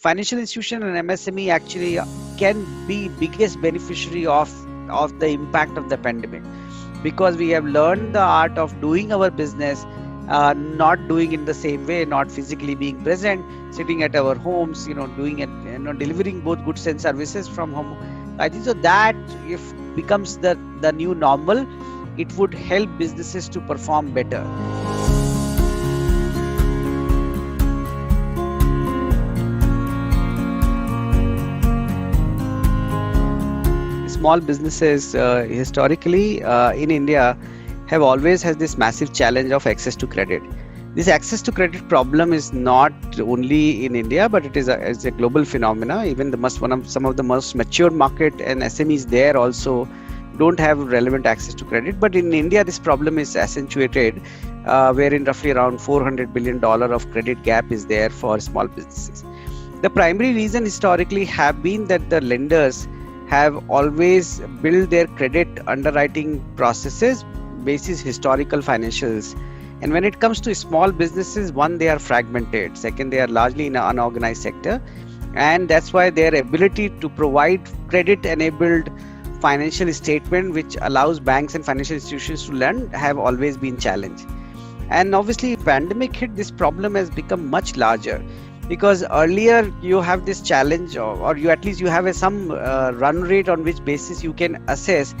financial institution and MSME actually can be biggest beneficiary of the impact of the pandemic, because we have learned the art of doing our business, not doing in the same way, not physically being present, sitting at our homes, doing it, delivering both goods and services from home. I think so that if becomes the new normal, it would help businesses to perform better. Small businesses historically in India have always had this massive challenge of access to credit. This access to credit problem is not only in India, but it is a global phenomena. Even some of the most mature market and SMEs there also don't have relevant access to credit. But in India, this problem is accentuated, wherein roughly around $400 billion of credit gap is there for small businesses. The primary reason historically have been that the lenders have always built their credit underwriting processes basis historical financials. And when it comes to small businesses, one, they are fragmented. Second, they are largely in an unorganized sector. And that's why their ability to provide credit-enabled financial statement, which allows banks and financial institutions to lend, have always been challenged. And obviously, pandemic hit, this problem has become much larger. Because earlier you have this challenge, or you at least you have some run rate on which basis you can assess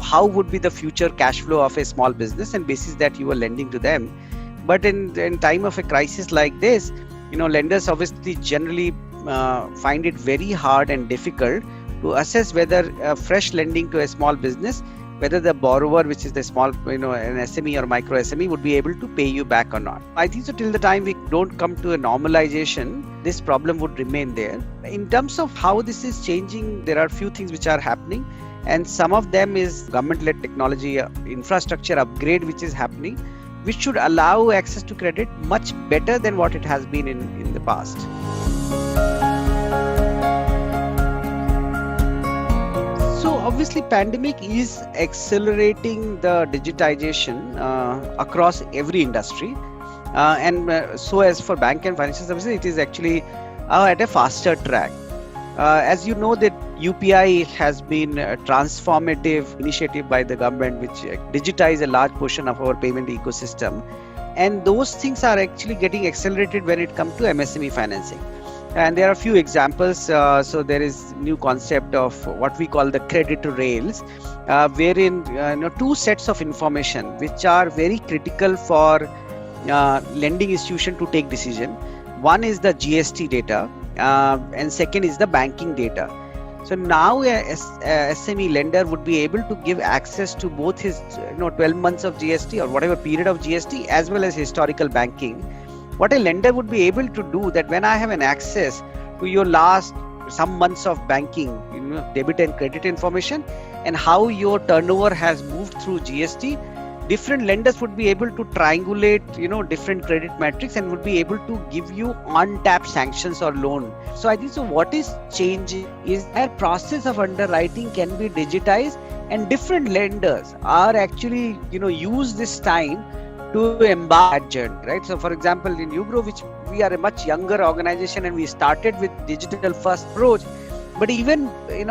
how would be the future cash flow of a small business, and basis that you are lending to them. But in time of a crisis like this, lenders obviously generally find it very hard and difficult to assess whether fresh lending to a small business, whether the borrower, which is the small, an SME or micro SME, would be able to pay you back or not. I think so till the time we don't come to a normalization, this problem would remain there. In terms of how this is changing, there are a few things which are happening, and some of them is government-led technology infrastructure upgrade which is happening, which should allow access to credit much better than what it has been in the past. So obviously pandemic is accelerating the digitization across every industry, and so as for bank and financial services, it is actually at a faster track. As you know that UPI has been a transformative initiative by the government which digitize a large portion of our payment ecosystem, and those things are actually getting accelerated when it comes to MSME financing. And there are a few examples. So there is new concept of what we call the credit rails, wherein two sets of information which are very critical for lending institution to take decision. One is the GST data, and second is the banking data. So now a SME lender would be able to give access to both his 12 months of GST or whatever period of GST as well as historical banking. What a lender would be able to do, that when I have an access to your last some months of banking, debit and credit information, and how your turnover has moved through GST, different lenders would be able to triangulate, different credit metrics and would be able to give you untapped sanctions or loan. So I think so what is changing is that process of underwriting can be digitized, and different lenders are actually, use this time to embark that journey, right? So for example, in Ugro, which we are a much younger organization and we started with digital first approach, but even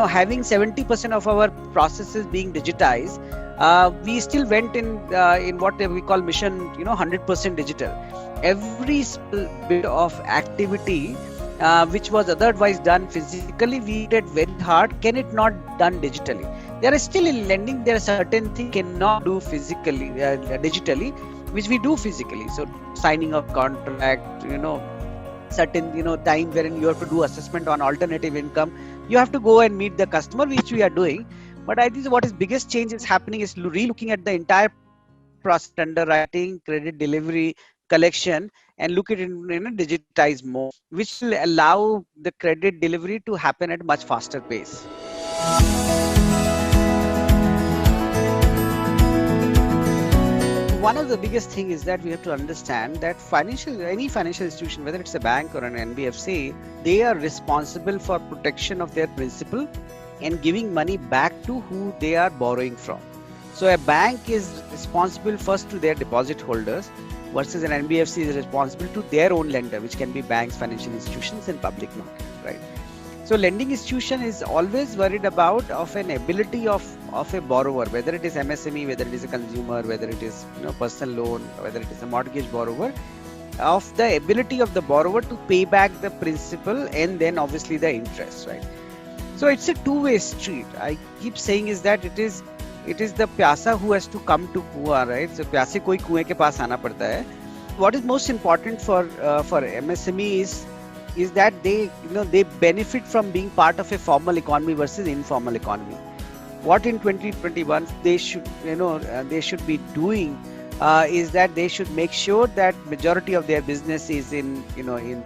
having 70% of our processes being digitized, we still went in what we call mission 100% digital. Every bit of activity which was otherwise done physically, we did very hard. Can it not done digitally? There are still in lending, there are certain things cannot do physically, digitally, which we do physically. So signing of contract, certain time wherein you have to do assessment on alternative income, you have to go and meet the customer, which we are doing. But I think what is biggest change is happening is re-looking at the entire process, underwriting, credit delivery, collection, and look at it in a digitized mode, which will allow the credit delivery to happen at a much faster pace. One of the biggest thing is that we have to understand that any financial institution, whether it's a bank or an NBFC, they are responsible for protection of their principal and giving money back to who they are borrowing from. So a bank is responsible first to their deposit holders, versus an NBFC is responsible to their own lender, which can be banks, financial institutions, and public market. right? So lending institution is always worried about of an ability of a borrower, whether it is MSME, whether it is a consumer, whether it is personal loan, whether it is a mortgage borrower, of the ability of the borrower to pay back the principal and then obviously the interest, right? So it's a two-way street. I keep saying is that it is the pyasa who has to come to kuwa, right? So pyase koi kuएं के पास आना पड़ता है. What is most important for MSME is that they benefit from being part of a formal economy versus informal economy. What in 2021 they should be doing is that they should make sure that majority of their business is in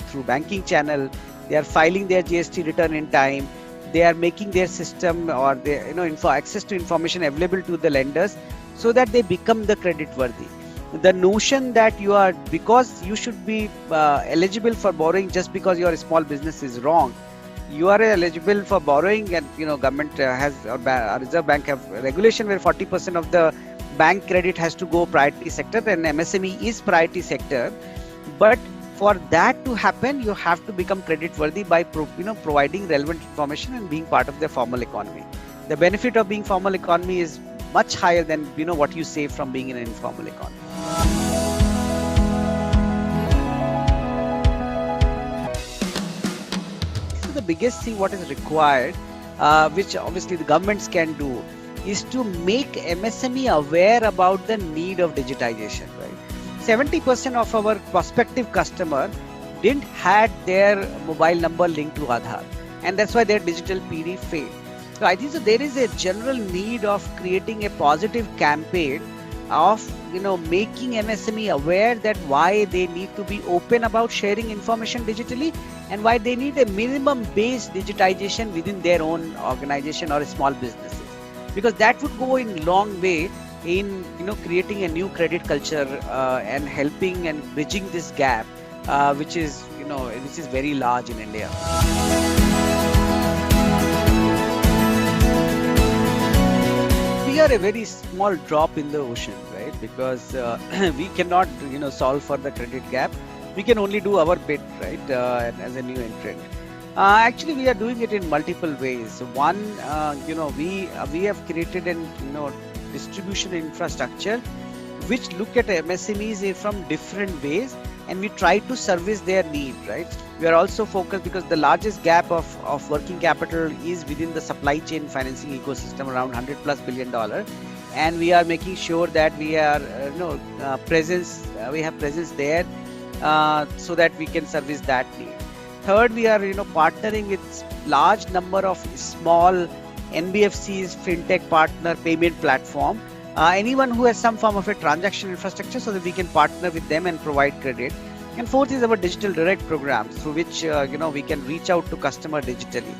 through banking channel. They are filing their GST return in time. They are making their system or their access to information available to the lenders so that they become the credit worthy. The notion that because you should be eligible for borrowing just because your small business is wrong. You are eligible for borrowing, and government has or Reserve Bank have regulation where 40% of the bank credit has to go priority sector, and MSME is priority sector. But for that to happen, you have to become credit worthy by providing relevant information and being part of the formal economy. The benefit of being formal economy is much higher than what you save from being in an informal economy. So the biggest thing what is required, which obviously the governments can do, is to make MSME aware about the need of digitization, right? 70% of our prospective customer didn't had their mobile number linked to Aadhaar, and that's why their digital PD failed. So I think so there is a general need of creating a positive campaign of making MSME aware that why they need to be open about sharing information digitally, and why they need a minimum base digitization within their own organization or small businesses, because that would go in long way in creating a new credit culture and helping and bridging this gap, which is very large in India. We are a very small drop in the ocean, right? Because we cannot solve for the credit gap. We can only do our bit, right? As a new entrant. Actually, we are doing it in multiple ways. One, we have created an distribution infrastructure which look at MSMEs from different ways, and we try to service their need, right? We are also focused because the largest gap of working capital is within the supply chain financing ecosystem, around $100+ billion, and we are making sure that we are we have presence there so that we can service that need. Third, we are partnering with large number of small NBFCs, fintech partner, payment platform, anyone who has some form of a transaction infrastructure, so that we can partner with them and provide credit. And fourth is our digital direct program, through which we can reach out to customer digitally.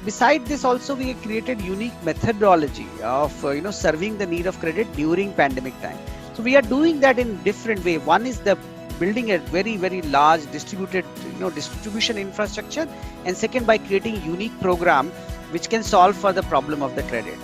Beside this, also we have created unique methodology of serving the need of credit during pandemic time. So we are doing that in different way. One is the building a very, very large distributed distribution infrastructure, and second by creating unique program which can solve for the problem of the credit.